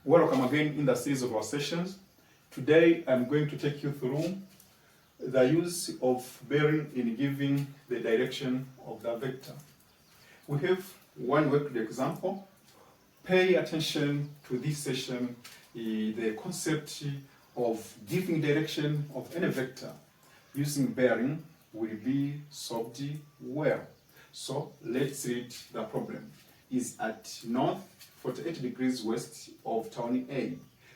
Welcome again in the series of our sessions. Today I'm going to take you through the use of bearing in giving the direction of the vector. We have one worked example. Pay attention to this session, the concept of giving direction of any vector using bearing will be solved well. So let's read the problem. Is at north 48 degrees west of town A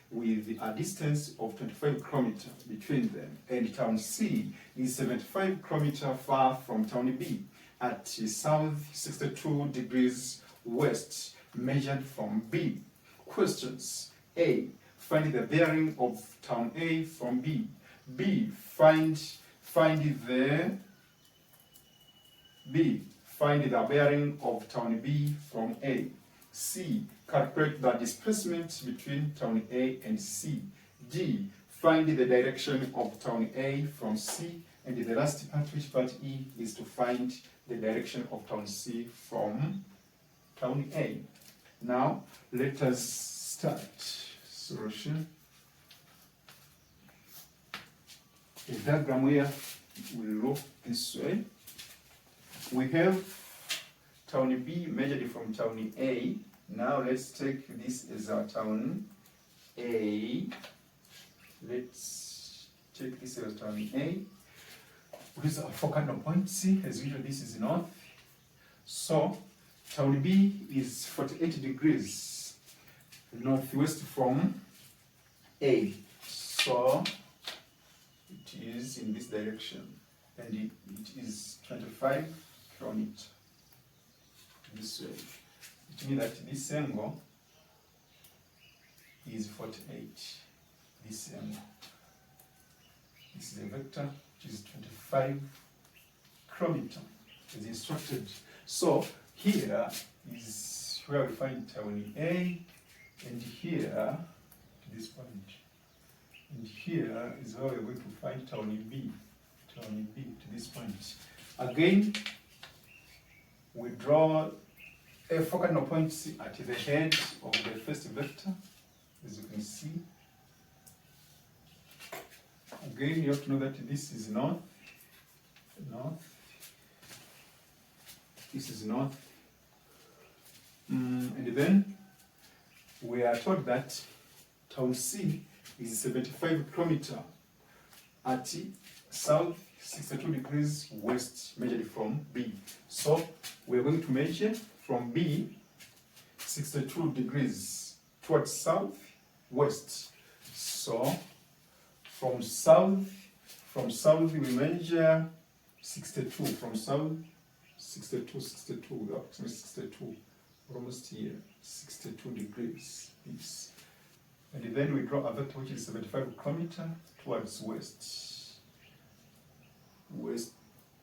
with a distance of 25 kilometers between them, and town C is 75 kilometers far from town B at south 62 degrees west measured from B. Questions: A. Find the bearing of town A from B. B. Find the bearing of town B from A. C. Calculate the displacement between town A and C. D. Find the direction of town A from C. And the last part, which part E, is to find the direction of town C from town A. Now, let us start. Solution. The diagram here will look this way. We have town B measured from town A. Now let's take this as our town A. Let's take this as town A. With our four cardinal points, as usual, this is north. So town B is 48 degrees northwest from A. So it is in this direction, and it is 25 kilometers this way. It means that this angle is 48. This angle. This is a vector which is 25 kilometers as instructed. So here is where we find town A, and here to this point. And here is where we're going to find town B. Town B to this point. Again, we draw a four cardinal points at the head of the first vector, as you can see. Again, you have to know that this is north, this is north, and then we are told that town C is 75 kilometers at south 62 degrees west measured from B. So we are going to measure from B 62 degrees towards south west. So from south we measure 62, from south 62, we are 62, almost here, 62 degrees. This. And then we draw a vector which is 75 kilometers towards west,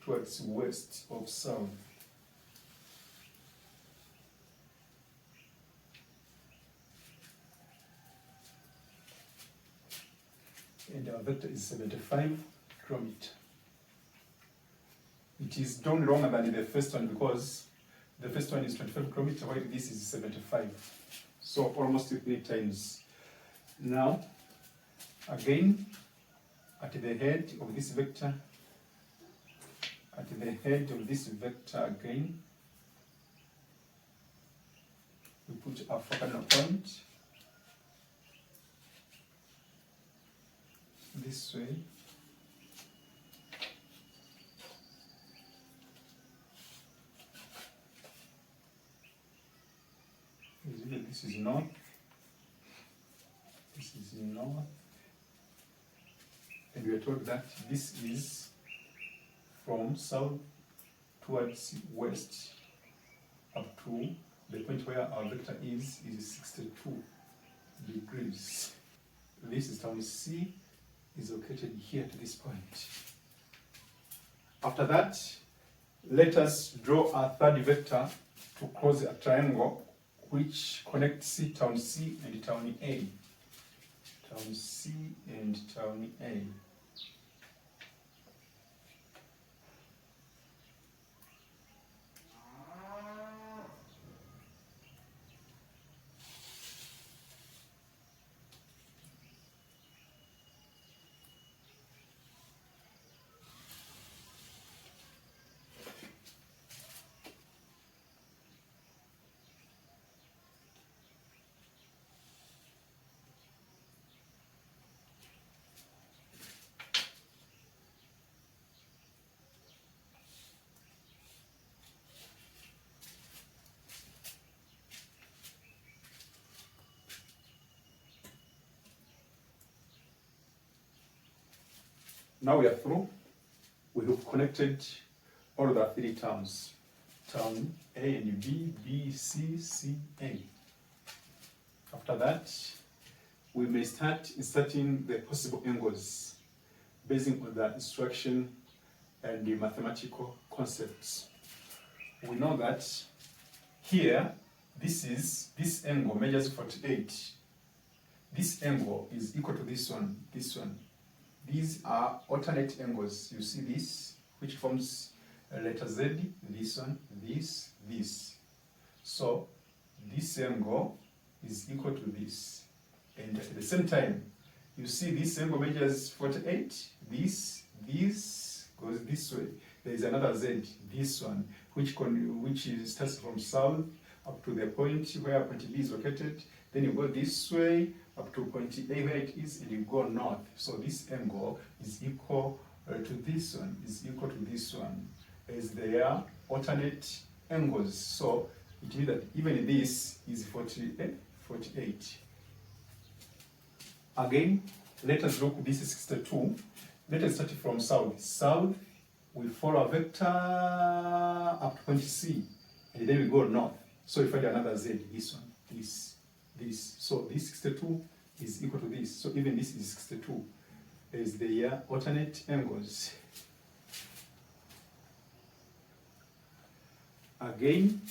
towards west of south. And our vector is 75 kilometers. It is done longer than the first one because the first one is 25 kilometers, while this is 75. So almost 3 times. Now, again, at the head of this vector, again, we put our four cardinal point this way. This is north. This is north. And we are told that this is from south towards west up to the point where our vector is 62 degrees. This is town C, is located here to this point. After that, let us draw our third vector to close a triangle which connects town C and town A. Town C and town A. Now we are through. We have connected all the three terms. Term A and B, B, C, C, A. After that, we may start inserting the possible angles based on the instruction and the mathematical concepts. We know that here, this angle measures 48. This angle is equal to this one, this one. These are alternate angles. You see this, which forms a letter Z, this one, this, this. So this angle is equal to this. And at the same time, you see this angle measures 48. This goes this way. There is another Z, this one, which starts from south up to the point where point B is located. Then you go this way up to point A where it is, and you go north. So this angle is equal to this one, is equal to this one, as they are alternate angles. So it means that even this is 48. Again, let us look, this is 62. Let us start from south. South, we follow a vector up to point C, and then we go north. So we find another Z, this one, this. So this 62 is equal to this. So even this is 62, as they are alternate angles. Again,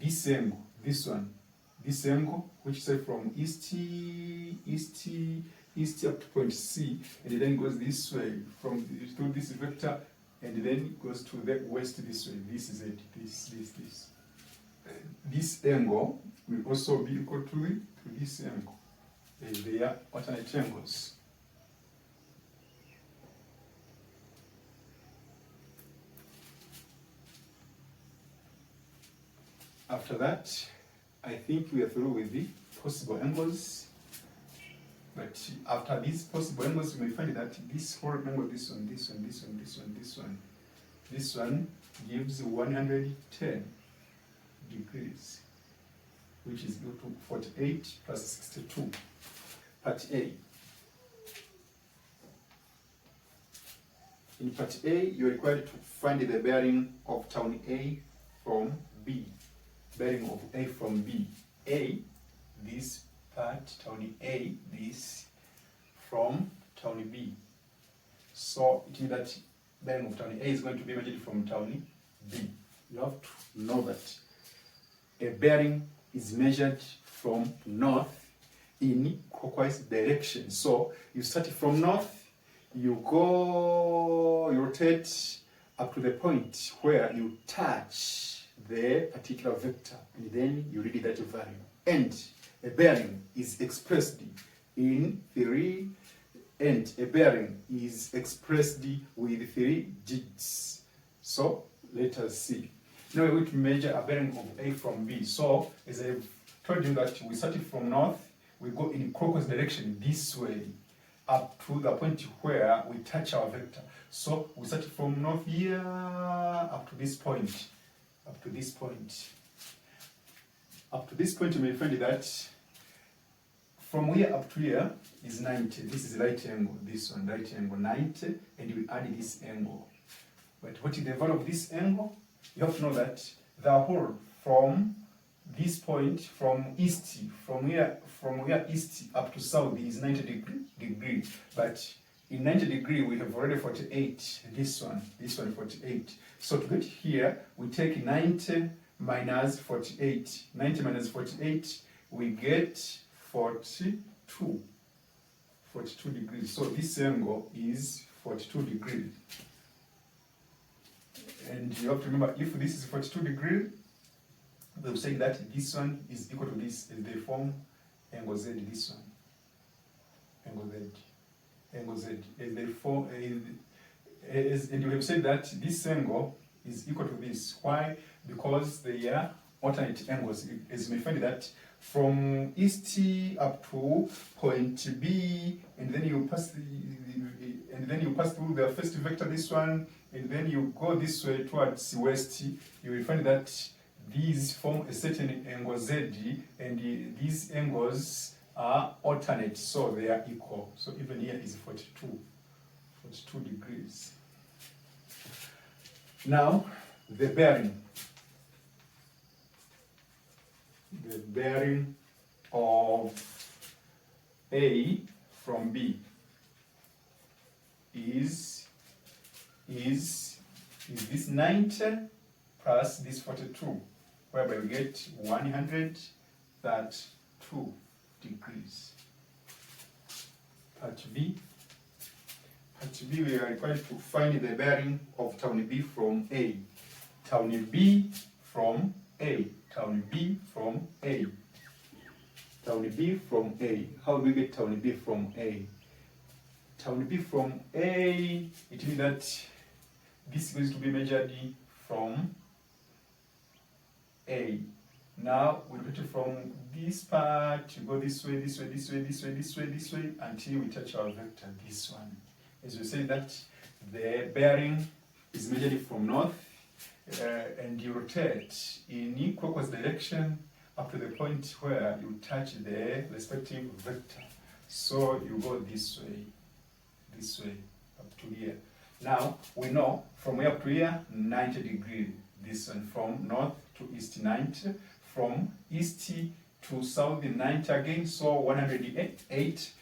this angle, this angle, which say from east up to point C, and then goes this way through this vector, and then goes to the west this way. This is it. This. This angle will also be equal to this angle. They are alternate angles. After that, I think we are through with the possible angles. But after these possible angles, we may find that this whole angle, this one gives 110 degrees, which is equal to 48 plus 62. Part A. In part A, you're required to find the bearing of town A from B. Bearing of A from B. A, this part, town A, this from town B. So it means that bearing of town A is going to be measured from town B. You have to know that a bearing is measured from north in clockwise direction. So you start from north, you rotate up to the point where you touch the particular vector, and then you read that value. And a bearing is expressed in 3, and a bearing is expressed with 3 digits. So let us see. Now we're going to measure a bearing of A from B. So, as I've told you that we started from north, we go in clockwise direction this way, up to the point where we touch our vector. So, we started from north here, up to this point. Up to this point. Up to this point, you may find that from here up to here is 90. This is right angle, this one, right angle, 90, and we add this angle. But what is the value of this angle? You have to know that the whole from this point, from east, from here east up to south is 90 degree. But in 90 degree, we have already 48. This one 48. So to get here, we take 90 minus 48. 90 minus 48, we get 42. 42 degrees. So this angle is 42 degrees. And you have to remember, if this is 42 degrees, they'll say that this one is equal to this, as they form angle Z, this one. Angle Z. As they form, and you have said that this angle is equal to this. Why? Because they are alternate angles. As you may find that from east up to point B, and then you pass through the first vector, this one, and then you go this way towards west, you will find that these form a certain angle Z, and these angles are alternate, so they are equal. So even here is 42. 42 degrees. Now, the bearing. The bearing of A from B is this 90 plus this 42, whereby we get 132 degrees. Part B. Part B, we are required to find the bearing of town B from A. Town B from A. Town B from A. Town B from A. How do we get town B from A? Town B from A, it means that this is going to be measured from A. Now we repeat from this part, you go this way, this way, this way, this way, this way, this way, until we touch our vector, this one. As we say that the bearing is measured from north, and you rotate in clockwise direction up to the point where you touch the respective vector. So you go this way, up to here. Now we know from here up to here, 90 degrees. This one from north to east 90, from east to south 90 again, so 108.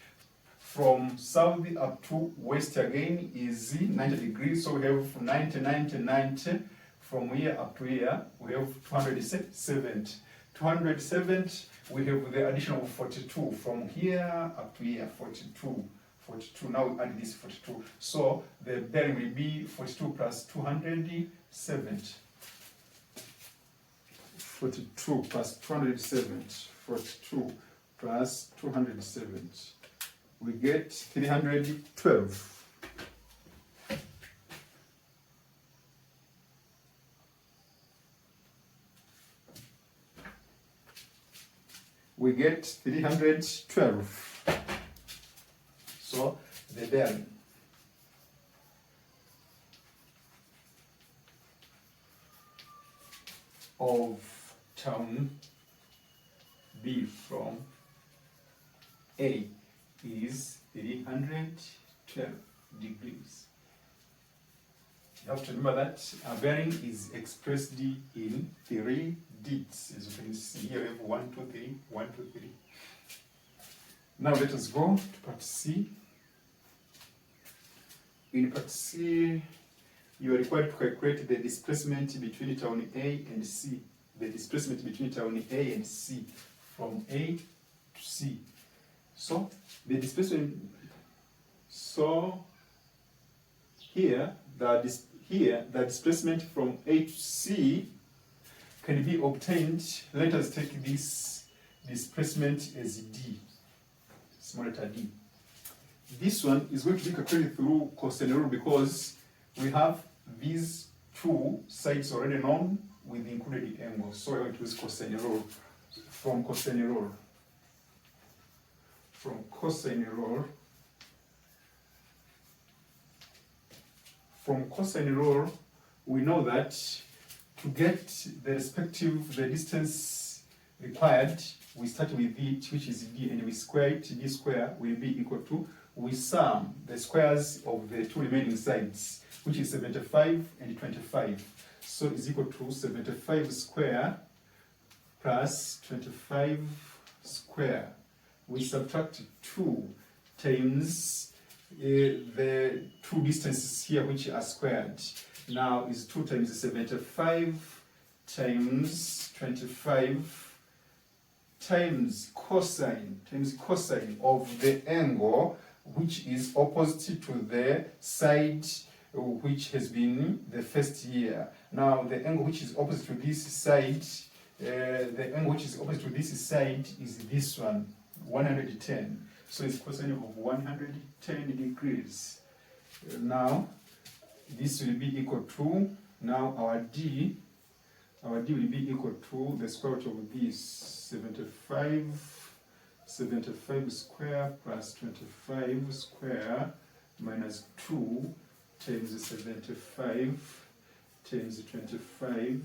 From south up to west again is 90 degrees, so we have 90, 90, 90. From here up to here, we have 270. 270, we have the additional 42. From here up to here, 42. 42. Now we add this 42. So the bearing will be 42 plus 270. 42 plus 270. 42 plus 270. We get 312. We get 312. So the bearing of town B from A is 312 degrees. You have to remember that our bearing is expressed in 3 digits. As you can see here, we have 1, 2, 3, 1, 2, 3. Now let us go to part C. In part C, you are required to calculate the displacement between town A and C. The displacement between town A and C, from A to C. So the displacement. So here the displacement from A to C can be obtained. Let us take this displacement as D, small letter d. This one is going to be calculated through Cosine rule because we have these two sides already known with the included angles. So we're going to use Cosine rule. From Cosine rule. From Cosine rule. From Cosine rule, we know that to get the distance required, we start with it, which is d, and we square it. D square will be equal to, we sum the squares of the two remaining sides, which is 75 and 25. So it's equal to 75 square plus 25 square. We subtract 2 times the two distances here which are squared. Now is 2 times 75 times 25 times cosine of the angle which is opposite to the side which has been the first year. Now the angle which is opposite to this side, is this one, 110. So it's cosine of 110 degrees. Now this will be equal to, now our d will be equal to the square root of this, 75 square plus 25 square minus 2 times 75 times 25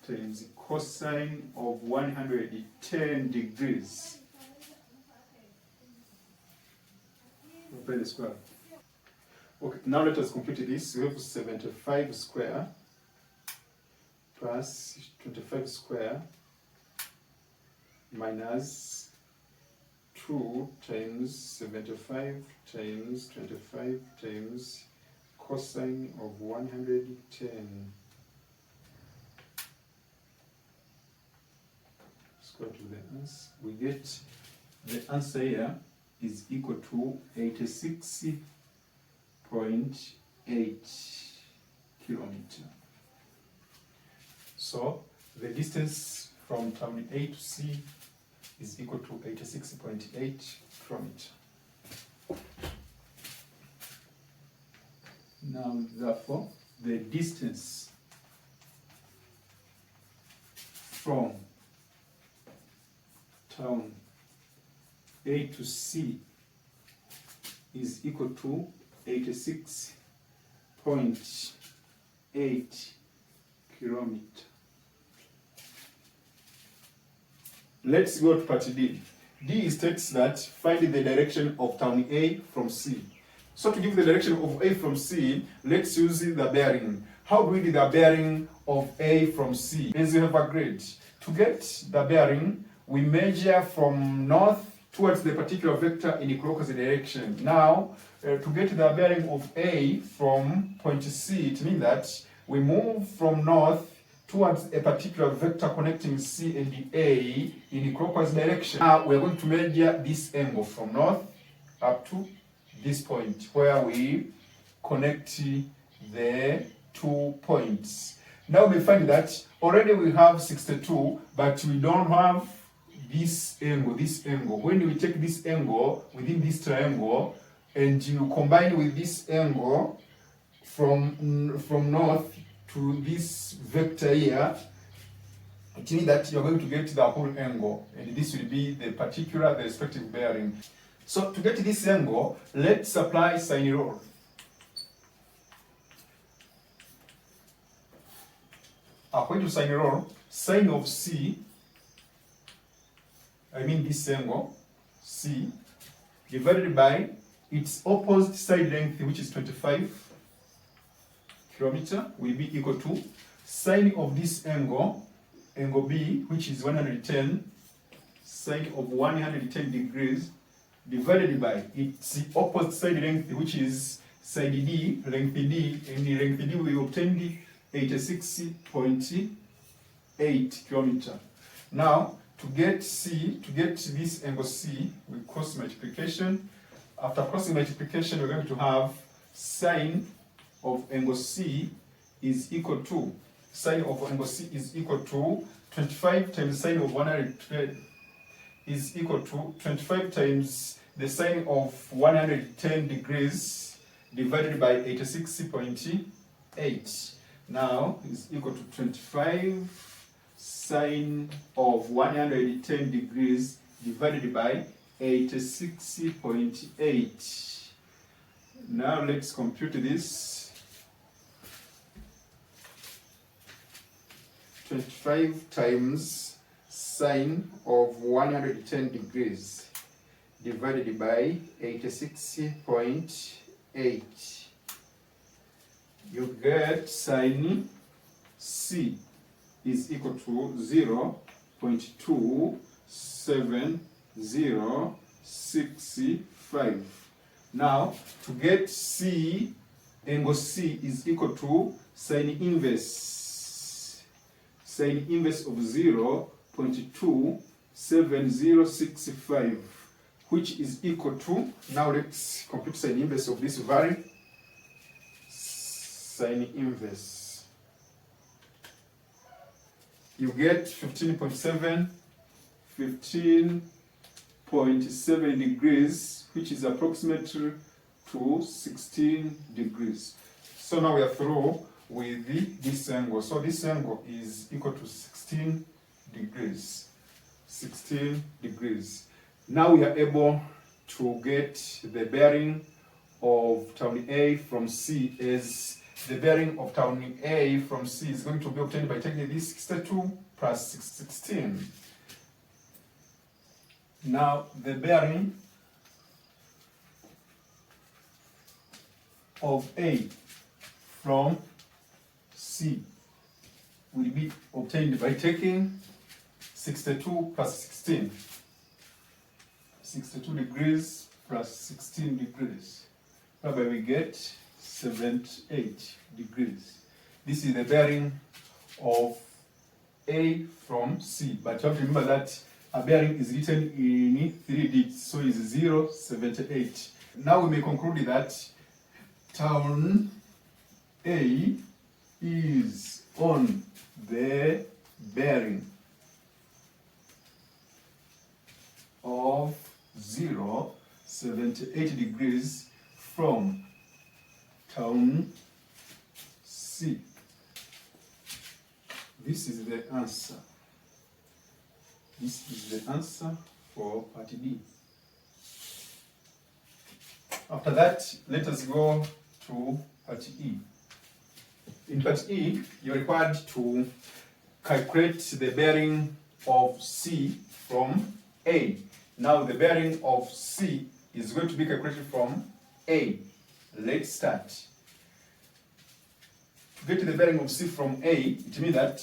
times cosine of 110 degrees. Apply the square. Okay, now let us compute this. We have 75 square plus 25 square minus 2 times 75 times 25 times cosine of 110 square to the answer. We get the answer here is equal to 86.8 kilometers. So the distance from terminal A to C is equal to 86.8 kilometers. Now, therefore, the distance from town A to C is equal to 86.8 kilometers. Let's go to part D. D states that find the direction of town A from C. So to give the direction of A from C, let's use the bearing. How do we do the bearing of A from C? As you have agreed, to get the bearing, we measure from north towards the particular vector in a clockwise direction. Now, to get the bearing of A from point C, it means that we move from north towards a particular vector connecting C and A in a clockwise direction. Now, we are going to measure this angle from north up to this point where we connect the 2 points. Now we find that already we have 62, but we don't have this angle, When we take this angle within this triangle and you combine with this angle from north to this vector here, it means that you're going to get the whole angle, and this will be the respective bearing. So to get this angle, let's apply Sine Rule. According to Sine Rule, sine of C, I mean this angle, C, divided by its opposite side length, which is 25 kilometers, will be equal to sine of this angle, angle B, which is 110, sine of 110 degrees, divided by its opposite side length, which is side D, length D, and the length D we obtained 86.8 kilometers. Now, to get this angle C, we cross multiplication. After crossing multiplication, we're going to have sine of angle C is equal to 25 times sine of 112 is equal to 25 times the sine of 110 degrees divided by 86.8. Now is equal to 25 sine of 110 degrees divided by 86.8. Now let's compute this. 25 times sine of 110 degrees divided by 86.8. You get sine C is equal to 0.27065. Now, to get C, angle C is equal to sine inverse of 0.27065, which is equal to, now let's compute sine inverse of this value. Sine inverse, you get 15.7 degrees, which is approximately to 16 degrees. So now we are through with this angle. So this angle is equal to 16 degrees. 16 degrees. Now we are able to get the bearing of town A from C, as the bearing of town A from C is going to be obtained by taking this 62 plus 16. Now the bearing of A from C will be obtained by taking 62 plus 16. 62 degrees plus 16 degrees. Probably we get 78 degrees. This is the bearing of A from C. But you have to remember that a bearing is written in 3 digits, so it's 0, 78. Now we may conclude that turn A is on the bearing of 0, 78 degrees from turn C. This is the answer. This is the answer for part D. After that, let us go to part E. In part E, you're required to calculate the bearing of C from A. Now the bearing of C is going to be calculated from A. Let's start. To get the bearing of C from A, it means that,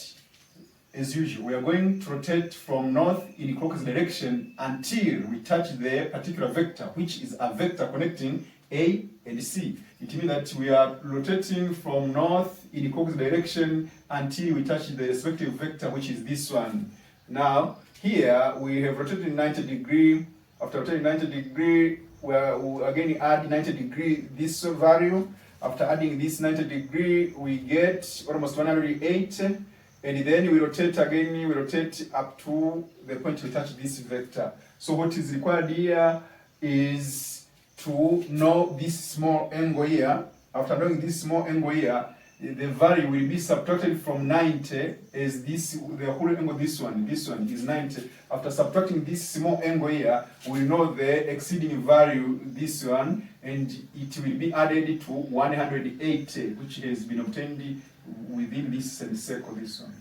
as usual, we are going to rotate from north in clockwise direction until we touch the particular vector, which is a vector connecting A and C. It means that we are rotating from north in clockwise direction until we touch the respective vector, which is this one. Now, here we have rotated 90 degree. After rotating 90 degree, we again add 90 degree this value. After adding this 90 degree, we get almost 108. And then we rotate again, we rotate up to the point we touch this vector. So what is required here is to know this small angle here. After knowing this small angle here, the value will be subtracted from 90 as this, the whole angle, this one is 90. After subtracting this small angle here, we know the exceeding value, this one, and it will be added to 180, which has been obtained within this semicircle, this one.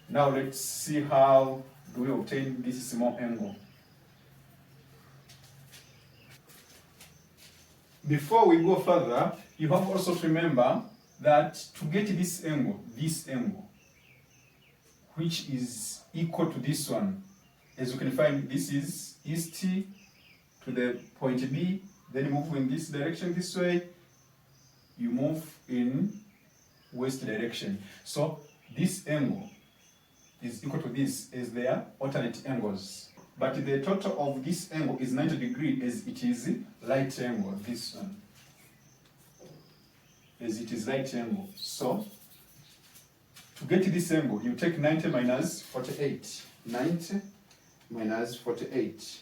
Now let's see how do we obtain this small angle. Before we go further, you have also to remember that to get this angle, which is equal to this one, as you can find, this is east to the point B, then you move in this direction this way, you move in west direction. So this angle is equal to this as their alternate angles. But the total of this angle is 90 degrees as it is right angle, this one. As it is right angle. So, to get this angle, you take 90 minus 48. 90 minus 48.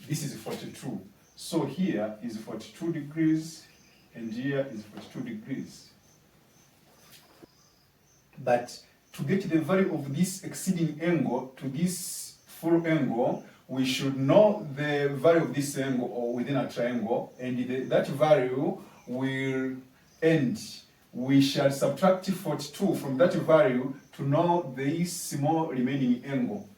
This is 42. So here is 42 degrees and here is 42 degrees. But to get the value of this exceeding angle to this full angle, we should know the value of this angle or within a triangle, and that value will end. We shall subtract 42 from that value to know the small remaining angle.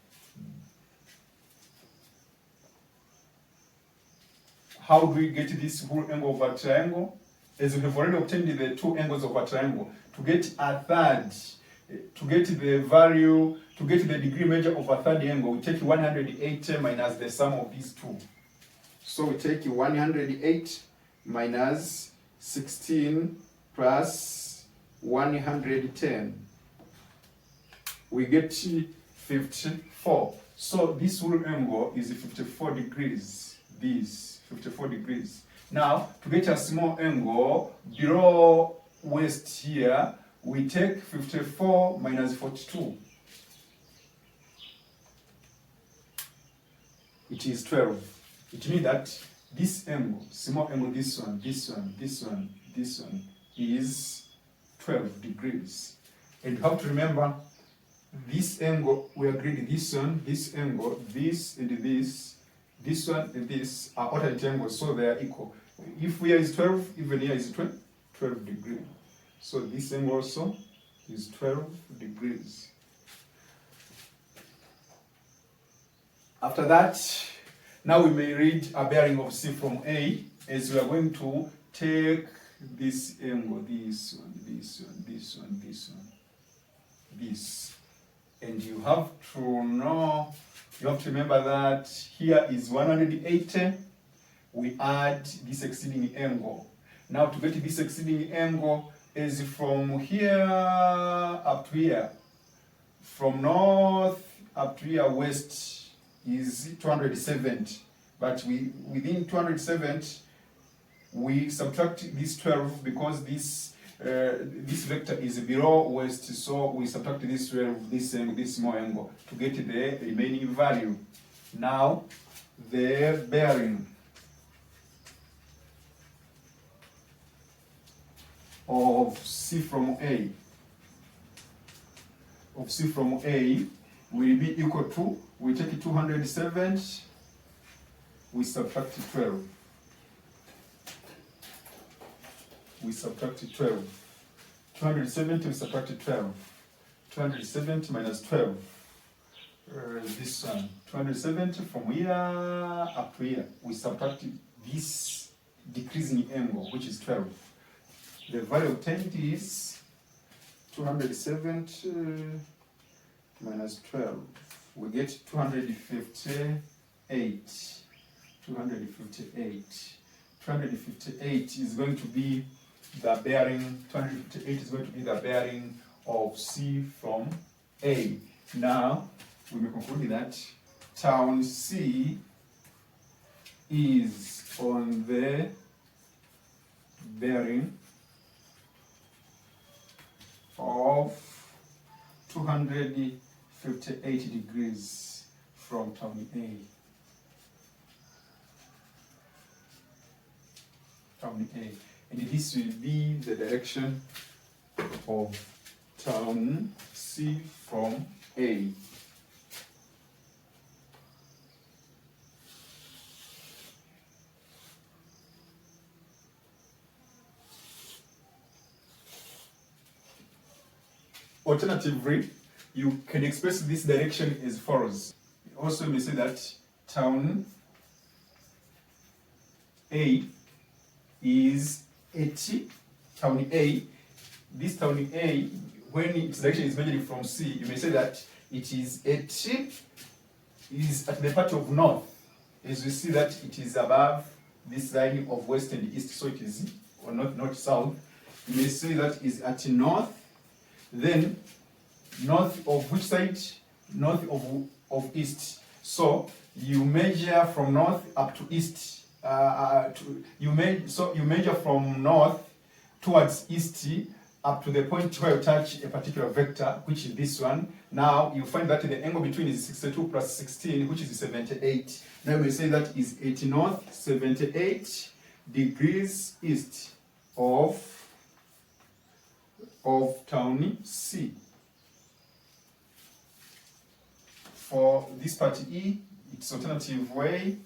How do we get this whole angle of a triangle? As we have already obtained the two angles of a triangle, to get a third, to get the value, to get the degree measure of a third angle, we take 180 minus the sum of these two. So we take 108 minus 16 plus 110. We get 54. So this whole angle is 54 degrees. This 54 degrees. Now, to get a small angle below west here, we take 54 minus 42. It is 12. It means that this angle, small angle, this one, is 12 degrees. And you have to remember, this angle, we agreed this one, this angle, this and this one and this are alternate angles, so they are equal. If here is 12, even here is 12 degrees. So this angle also is 12 degrees. After that, now we may read a bearing of C from A, as we are going to take this angle, this one, this one, this one, this one, this. And you have to know, you have to remember that here is 180. We add this exceeding angle. Now to get this exceeding angle is from here up to here. From north up to here west is 270. But within 270, we subtract this 12 because this vector is below west, so we subtract this 12, this angle, this small angle to get the remaining value. Now the bearing of C from A will be equal to, we take 270, we subtract 12. We subtract 12. 270 we subtract 12. 270 minus 12. This one. 270 from here up to here. We subtract this decreasing angle, which is 12. The value obtained is 270 minus 12. We get 258. 258. 258 is going to be the bearing, 258 is going to be the bearing of C from A. Now, we may conclude that town C is on the bearing of 258 degrees from town A. Town A. And this will be the direction of town C from A. Alternatively, you can express this direction as follows. Also, we say that town A is 80. Town A, this town A, when its direction is measured from C, you may say that it is 80, is at the part of north. As you see that it is above this line of west and east, so it is, or not south. You may say that is at north. Then north of which side? North of east. So you measure from north up to east. You measure from north towards east up to the point where you touch a particular vector, which is this one. Now you find that the angle between is 62 plus 16, which is 78. Now we say that is 80 north, 78 degrees east of town C. For this part E, it's alternative way.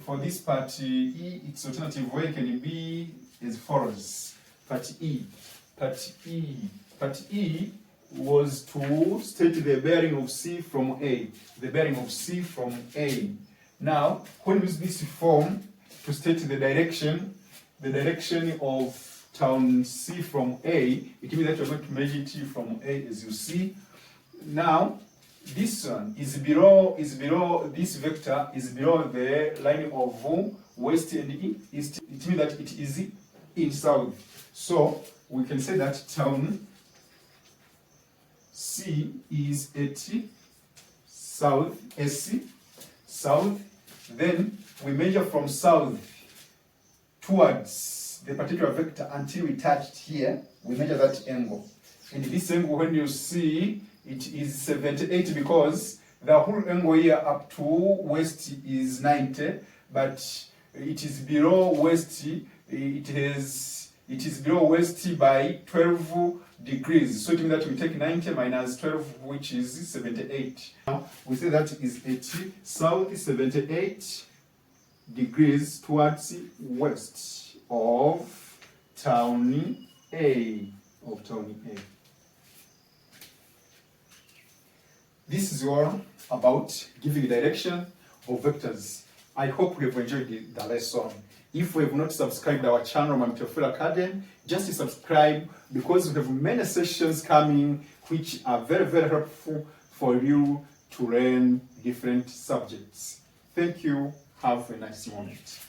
For this part E, its alternative way can be as follows. Part E was to state the bearing of C from A. The bearing of C from A. Now, when we use this form to state the direction of town C from A, it means that you're going to measure it from A as you see. Now, this one is below this vector is below the line of west and east. It means that it is in south. So we can say that town C is at south, SC, south. Then we measure from south towards the particular vector until we touched here. We measure that angle. And this angle, when you see, it is 78 because the whole angle here up to west is 90, but it is below west. It is below west by 12 degrees. So it means that we take 90 minus 12, which is 78. Now we say that is 80 south, 78 degrees towards west of town A. This is all about giving direction of vectors. I hope you have enjoyed the lesson. If you have not subscribed our channel, Mwalimu Theophil Academy, just subscribe, because we have many sessions coming which are very, very helpful for you to learn different subjects. Thank you. Have a nice moment.